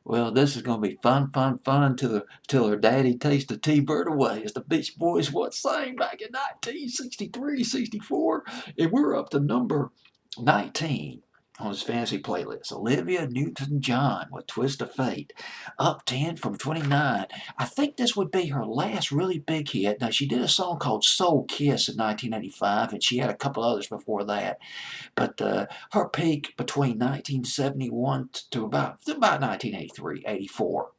Well, this is going to be fun, fun, fun till her daddy takes the T-bird away, as the Beach Boys once sang back in 1963, 64, and we're up to number 19 on his fantasy playlist. Olivia Newton-John with Twist of Fate, up 10 from 29. I think this would be her last really big hit. Now, she did a song called Soul Kiss in 1985, and she had a couple others before that. But her peak between 1971 to about 1983, 84.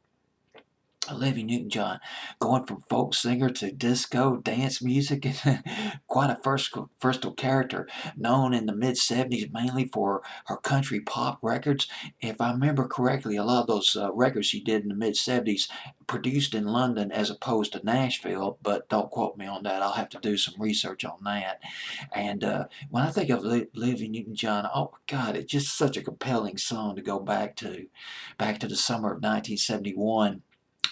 Olivia Newton-John going from folk singer to disco dance music, and quite a versatile character, known in the mid-70s mainly for her country pop records. If I remember correctly, a lot of those records she did in the mid-70s produced in London as opposed to Nashville, but don't quote me on that. I'll have to do some research on that. And when I think of Olivia Newton-John, oh God, it's just such a compelling song to go back to the summer of 1971,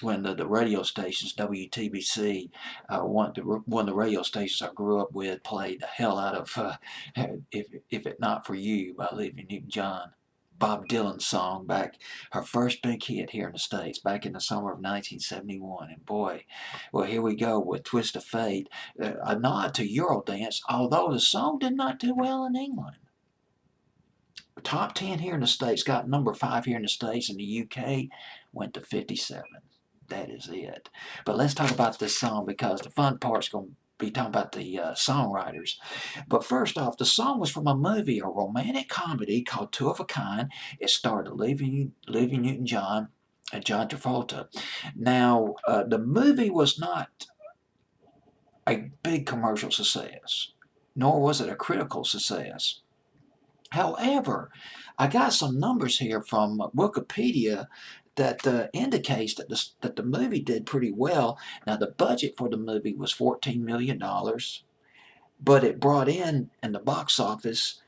when the radio stations, WTBC, one of the radio stations I grew up with, played the hell out of If It Not For You by Olivia Newton-John. Bob Dylan's song, back her first big hit here in the States back in the summer of 1971. And boy, well, here we go with Twist of Fate, a nod to Eurodance, although the song did not do well in England. Top 10 here in the States, got number 5 here in the States. In the UK, went to 57. That is it. But let's talk about this song, because the fun part's going to be talking about the songwriters. But first off, the song was from a movie, a romantic comedy called Two of a Kind. It starred Olivia Newton-John and John Travolta. Now, the movie was not a big commercial success, nor was it a critical success. However, I got some numbers here from Wikipedia that indicates that the movie did pretty well. Now, the budget for the movie was $14 million, but it brought in the box office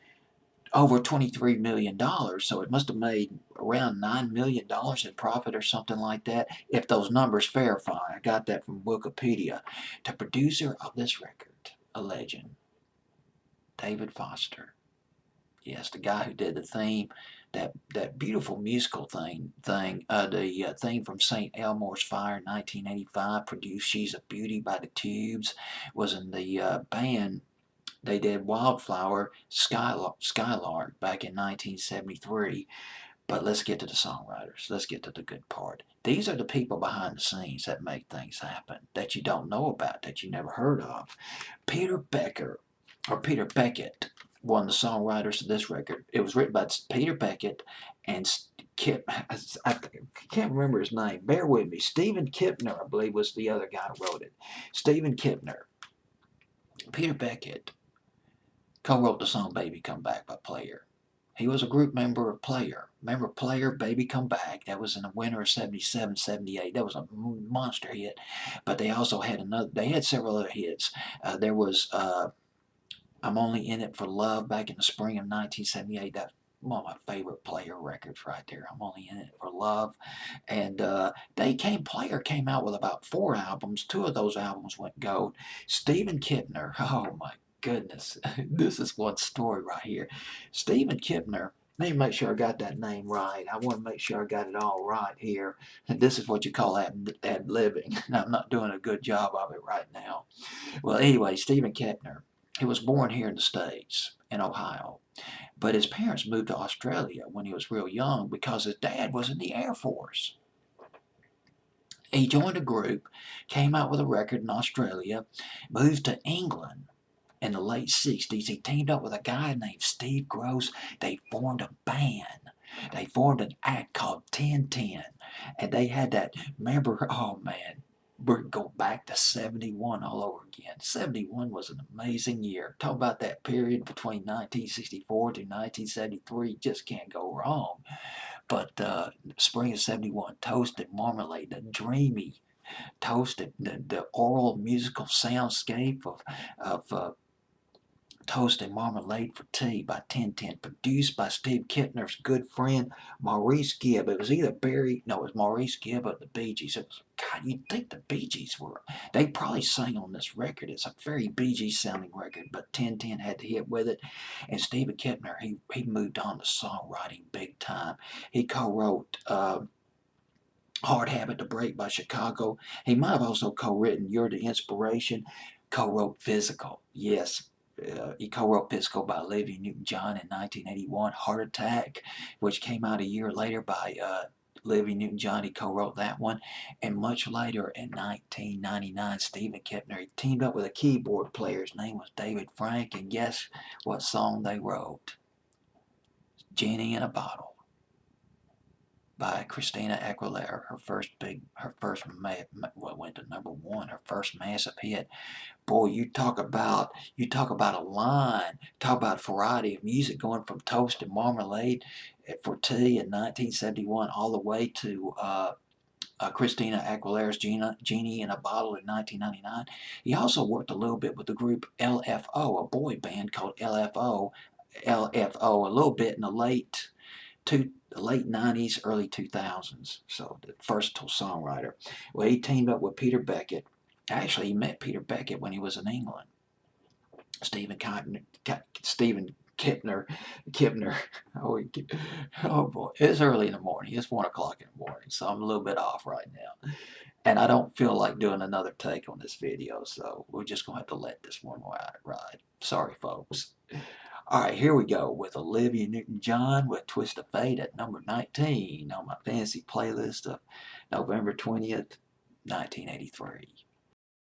over $23 million, so it must have made around $9 million in profit or something like that, if those numbers verify. I got that from Wikipedia. The producer of this record, a legend, David Foster. Yes, the guy who did the theme, that beautiful musical the theme from St. Elmo's Fire in 1985, produced She's a Beauty by the Tubes, was in the band. They did Wildflower, Skylark back in 1973. But let's get to the songwriters. Let's get to the good part. These are the people behind the scenes that make things happen, that you don't know about, that you never heard of. Peter Beckett, one of the songwriters of this record. It was written by Peter Beckett and I can't remember his name. Bear with me. Stephen Kipner, I believe, was the other guy who wrote it. Stephen Kipner. Peter Beckett co-wrote the song Baby Come Back by Player. He was a group member of Player. Remember Player, Baby Come Back? That was in the winter of 77, 78. That was a monster hit. But they also had they had several other hits. There was I'm Only In It for Love back in the spring of 1978. That's one of my favorite Player records right there. I'm Only In It for Love. And Player came out with about 4 albums. 2 of those albums went gold. Stephen Kipner, oh my goodness, this is one story right here. Stephen Kipner, let me make sure I got that name right. I want to make sure I got it all right here. And this is what you call ad-libbing. I'm not doing a good job of it right now. Well, anyway, Stephen Kipner, he was born here in the States, in Ohio. But his parents moved to Australia when he was real young because his dad was in the Air Force. He joined a group, came out with a record in Australia, moved to England in the late 60s. He teamed up with a guy named Steve Gross. They formed a band. They formed an act called 1010. And they had that, remember, oh man, we're going back to 71 all over again. 71 was an amazing year. Talk about that period between 1964 to 1973. Just can't go wrong. But spring of 71, Toasted Marmalade, the dreamy Toasted, the oral musical soundscape of Toast and Marmalade for Tea by 1010, produced by Steve Kipner's good friend Maurice Gibb. It was either it was Maurice Gibb or the Bee Gees. It was, God, you'd think the Bee Gees were, they probably sang on this record. It's a very Bee Gees sounding record, but 1010 had to hit with it. And Steve Kipner, he moved on to songwriting big time. He co-wrote Hard Habit to Break by Chicago. He might have also co-written You're the Inspiration, co-wrote Physical. Yes, he co-wrote Physical by Olivia Newton-John in 1981. Heart Attack, which came out a year later by Olivia Newton-John, he co-wrote that one. And much later in 1999, Stephen Kipner, he teamed up with a keyboard player. His name was David Frank, and guess what song they wrote? Genie in a Bottle by Christina Aguilera. Went to #1, her first massive hit. Boy, you talk about a line, talk about a variety of music going from Toast and Marmalade for Tea in 1971 all the way to Christina Aguilera's Genie in a Bottle in 1999. He also worked a little bit with the group LFO, a boy band called LFO, a little bit in the late 90s, early 2000s. So the versatile songwriter. Well, he teamed up with Peter Beckett. Actually, he met Peter Beckett when he was in England. Stephen Kipner. Oh, oh boy, it's early in the morning. It's 1 o'clock in the morning, so I'm a little bit off right now, and I don't feel like doing another take on this video. So we're just gonna have to let this one ride. Sorry, folks. All right, here we go with Olivia Newton-John with Twist of Fate at number 19 on my fancy playlist of November 20th, 1983.